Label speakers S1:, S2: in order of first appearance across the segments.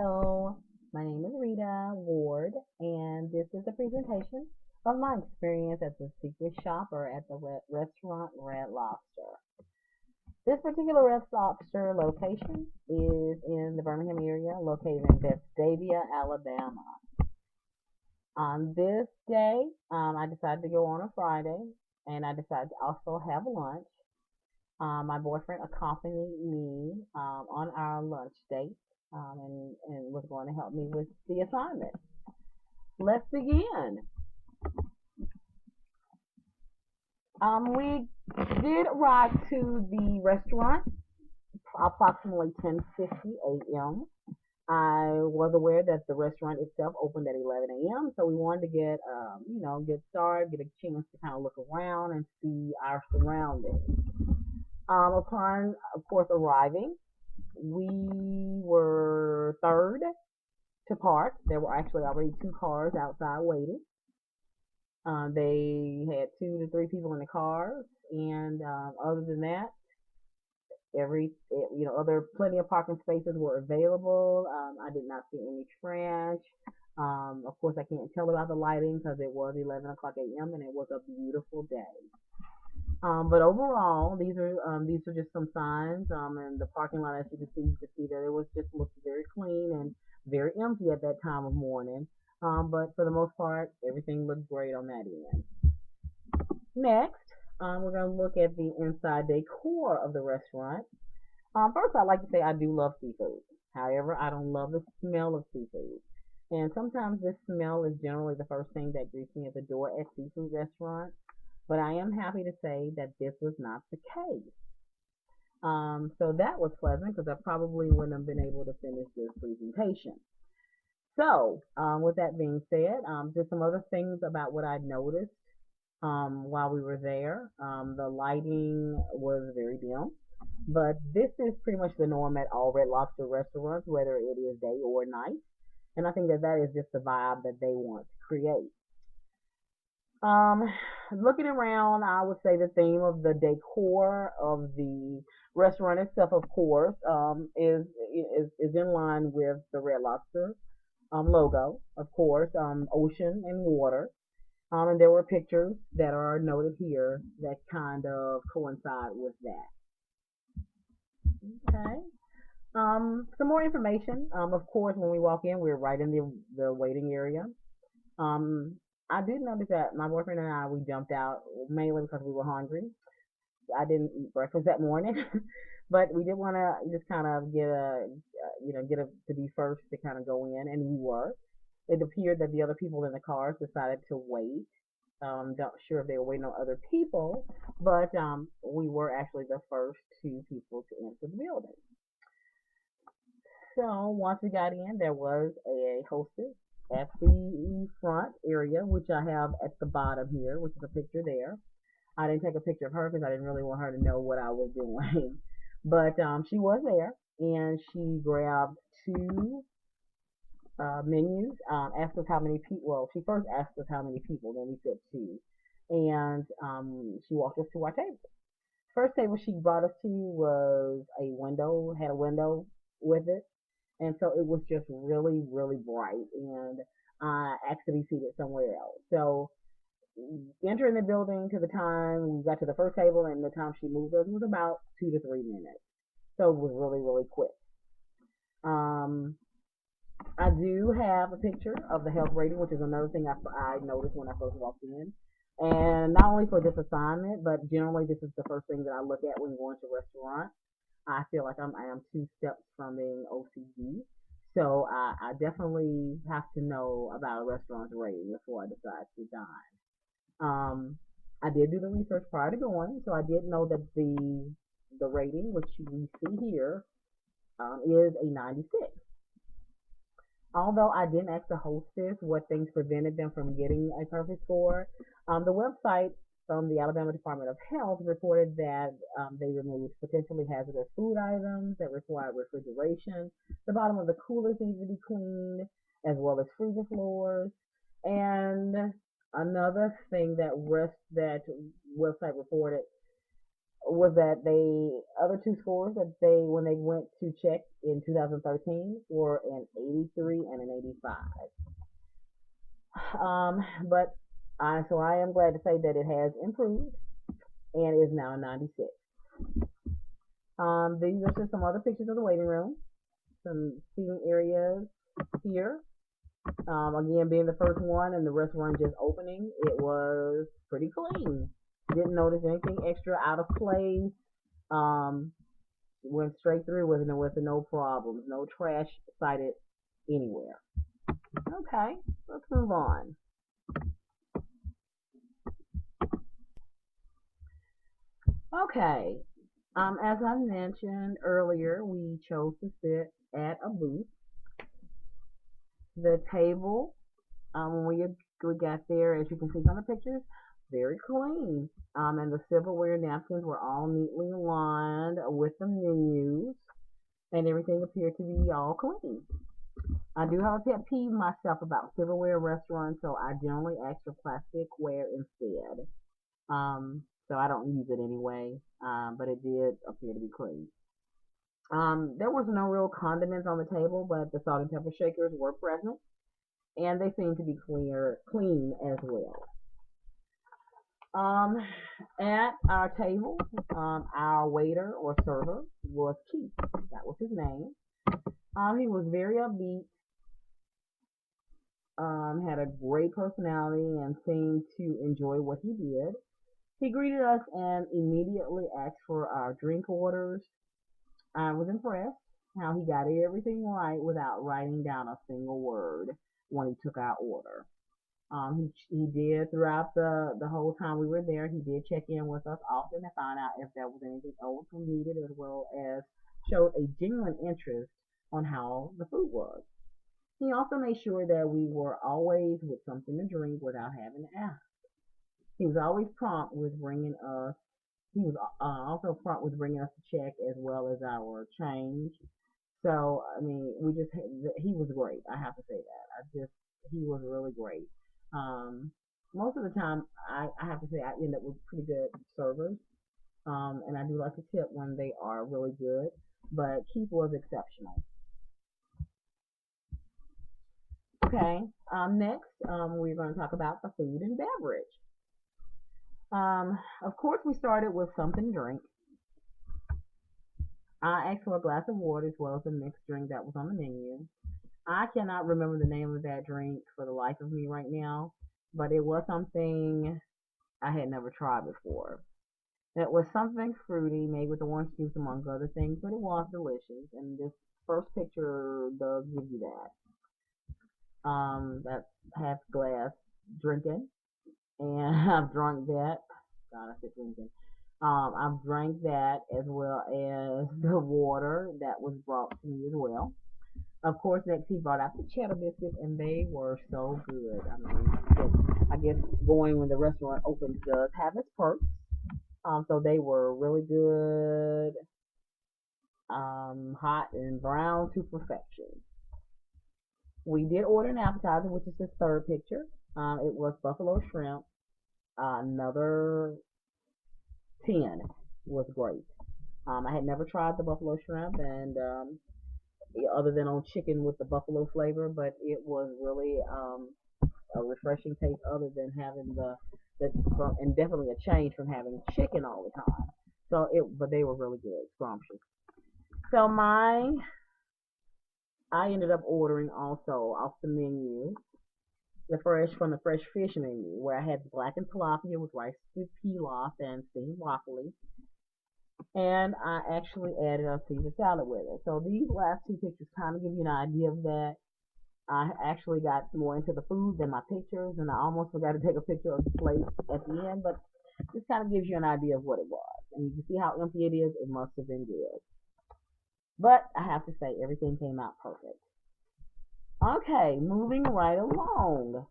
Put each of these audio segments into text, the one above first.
S1: Hello, my name is Rita Ward, and this is a presentation of my experience as a secret shopper at the restaurant Red Lobster. This particular Red Lobster location is in the Birmingham area, located in Vestavia, Alabama. On this day, I decided to go on a Friday, and I decided to also have lunch. My boyfriend accompanied me on our lunch date and was going to help me with the assignment. Let's begin. We did arrive to the restaurant approximately 10:50 a.m. I was aware that the restaurant itself opened at 11 a.m. So we wanted to get started, get a chance to kind of look around and see our surroundings. Upon, of course, arriving, we were third to park. There were actually already two cars outside waiting. They had 2 to 3 people in the cars, and other than that, other plenty of parking spaces were available. I did not see any trash. Of course, I can't tell about the lighting because it was 11 o'clock a.m. and it was a beautiful day. But overall, these are just some signs. And the parking lot, as you can see that it was just looked very clean and very empty at that time of morning. But for the most part, everything looked great on that end. Next, we're going to look at the inside decor of the restaurant. First, I'd like to say I do love seafood. However, I don't love the smell of seafood. And sometimes this smell is generally the first thing that greets me at the door at seafood restaurants. But I am happy to say that this was not the case. So that was pleasant because I probably wouldn't have been able to finish this presentation. So with that being said, just some other things about what I noticed while we were there. The lighting was very dim, but this is pretty much the norm at all Red Lobster restaurants, whether it is day or night. And I think that is just the vibe that they want to create. Looking around, I would say the theme of the decor of the restaurant itself, of course, is in line with the Red Lobster logo, of course, ocean and water. And there were pictures that are noted here that kind of coincide with that. Okay. Some more information. Of course, when we walk in, we're right in the waiting area. I did notice that my boyfriend and I, we jumped out mainly because we were hungry. I didn't eat breakfast that morning, but we did want to just kind of to be first to kind of go in, and we were. It appeared that the other people in the cars decided to wait. Not sure if they were waiting on other people, but we were actually the first 2 people to enter the building. So once we got in, there was a hostess at the front area, which I have at the bottom here, which is a picture there. I didn't take a picture of her because I didn't really want her to know what I was doing. But she was there, and she grabbed 2 menus, asked us how many people. Well, she first asked us how many people, then we said 2. And she walked us to our table. First table she brought us to was had a window with it. And so it was just really, really bright, and I asked to be seated somewhere else. So entering the building to the time we got to the first table and the time she moved us was about 2 to 3 minutes. So it was really, really quick. I do have a picture of the health rating, which is another thing I noticed when I first walked in. And not only for this assignment, but generally this is the first thing that I look at when going to restaurants. I feel like I am 2 steps from being OCD. So I definitely have to know about a restaurant's rating before I decide to dine. I did do the research prior to going, so I did know that the rating, which we see here, is a 96. Although I didn't ask the hostess what things prevented them from getting a perfect score, the website from the Alabama Department of Health reported that they removed potentially hazardous food items that required refrigeration. The bottom of the coolers needed to be cleaned, as well as freezer floors. And another thing that website reported was that other two scores that when they went to check in 2013 were an 83 and an 85. But so I am glad to say that it has improved and is now a 96. These are just some other pictures of the waiting room, some seating areas here. Again, being the first one and the restaurant just opening, it was pretty clean. Didn't notice anything extra out of place. Went straight through with no problems, no trash sighted anywhere. Okay, let's move on. Okay, as I mentioned earlier, we chose to sit at a booth. The table, when we got there, as you can see from the pictures, very clean. And the silverware napkins were all neatly aligned with the menus, and everything appeared to be all clean. I do have a pet peeve myself about silverware restaurants, so I generally ask for plasticware instead. So I don't use it anyway, but it did appear to be clean. There was no real condiments on the table, but the salt and pepper shakers were present, and they seemed to be clean as well. At our table, our waiter or server was Keith. That was his name. He was very upbeat, had a great personality, and seemed to enjoy what he did. He greeted us and immediately asked for our drink orders. I was impressed how he got everything right without writing down a single word when he took our order. He did throughout the whole time we were there. He did check in with us often to find out if there was anything else we needed, as well as showed a genuine interest on how the food was. He also made sure that we were always with something to drink without having to ask. He was always prompt with bringing us. He was also prompt with bringing us the check as well as our change. So I mean, he was great. I have to say that. He was really great. Most of the time, I have to say I end up with pretty good servers, and I do like to tip when they are really good. But Keith was exceptional. Okay. Next, we're going to talk about the food and beverage. Of course, we started with something to drink. I asked for a glass of water as well as a mixed drink that was on the menu. I cannot remember the name of that drink for the life of me right now, but it was something I had never tried before. It was something fruity, made with orange juice among other things, but it was delicious. And this first picture does give you that. That's half glass drinking, and I've drunk that. God, I said drinking. I've drank that as well as the water that was brought to me as well. Of course, next he brought out the cheddar biscuits, and they were so good. I mean, I guess going when the restaurant opens does have its perks. So they were really good, hot and brown to perfection. We did order an appetizer, which is the third picture. It was buffalo shrimp. Another 10 was great. I had never tried the buffalo shrimp, and other than on chicken with the buffalo flavor, but it was really a refreshing taste other than having and definitely a change from having chicken all the time. But they were really good, scrumptious. So I ended up ordering also off the menu from the fresh fish menu, where I had blackened tilapia with rice with pilaf and steamed broccoli, and I actually added a Caesar salad with it. So these last two pictures kind of give you an idea of that. I actually got more into the food than my pictures, and I almost forgot to take a picture of the plate at the end, but this kind of gives you an idea of what it was. And you can see how empty it is. It must have been good. But I have to say, everything came out perfect. Okay, moving right along.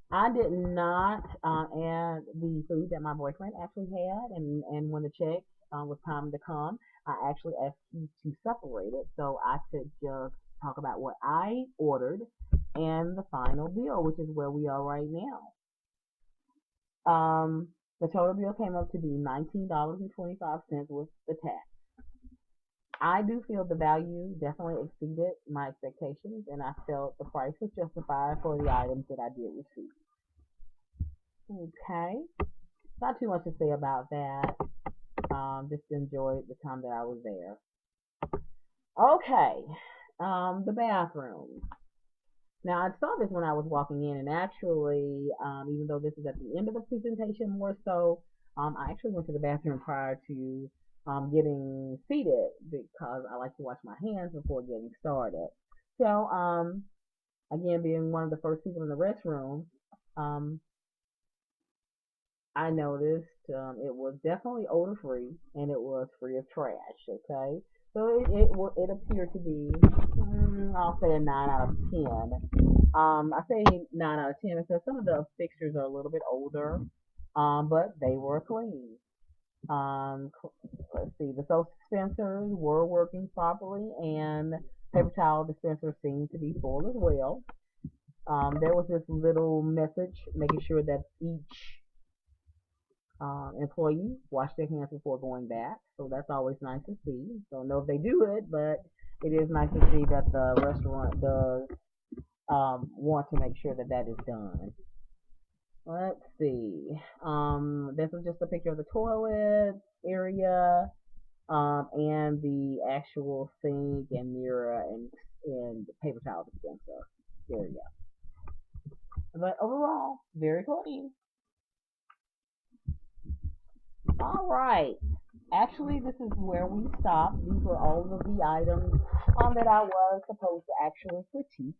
S1: I did not add the food that my boyfriend actually had, and when the check was time to come, I actually asked you to separate it so I could just talk about what I ordered and the final bill, which is where we are right now. The total bill came up to be $19.25 with the tax. I do feel the value definitely exceeded my expectations, and I felt the price was justified for the items that I did receive. Okay, not too much to say about that. Just enjoyed the time that I was there. Okay, the bathroom. Now, I saw this when I was walking in, and actually, even though this is at the end of the presentation more so, I actually went to the bathroom prior to getting seated because I like to wash my hands before getting started. So, again, being one of the first people in the restroom, um, I noticed it was definitely odor free and it was free of trash. Okay, so it appeared to be I'll say a 9 out of 10. I say 9 out of 10 because some of the fixtures are a little bit older, but they were clean. Um, let's see, the soap dispensers were working properly, and paper towel dispensers seemed to be full as well. There was this little message making sure that each employee wash their hands before going back. So that's always nice to see. Don't know if they do it, but it is nice to see that the restaurant does want to make sure that that is done. Let's see. This is just a picture of the toilet area, and the actual sink and mirror and paper towel dispenser area. But overall, very clean. All right. Actually, this is where we stopped. These were all of the items that I was supposed to actually critique.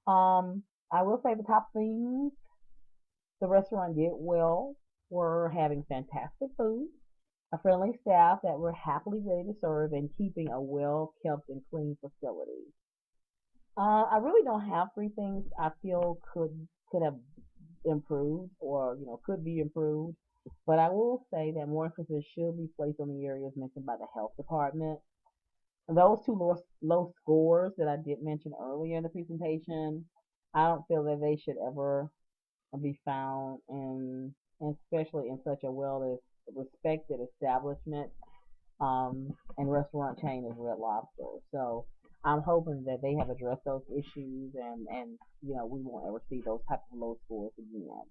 S1: I will say the top things the restaurant did well were having fantastic food, a friendly staff that were happily ready to serve, and keeping a well kept and clean facility. I really don't have three things I feel could have improved or could be improved. But I will say that more emphasis should be placed on the areas mentioned by the health department. And those two low scores that I did mention earlier in the presentation, I don't feel that they should ever be found especially in such a well respected establishment and restaurant chain as Red Lobster. So I'm hoping that they have addressed those issues and we won't ever see those types of low scores again.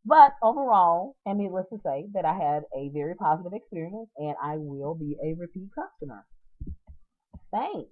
S1: But overall, and needless to say, that I had a very positive experience and I will be a repeat customer. Thanks.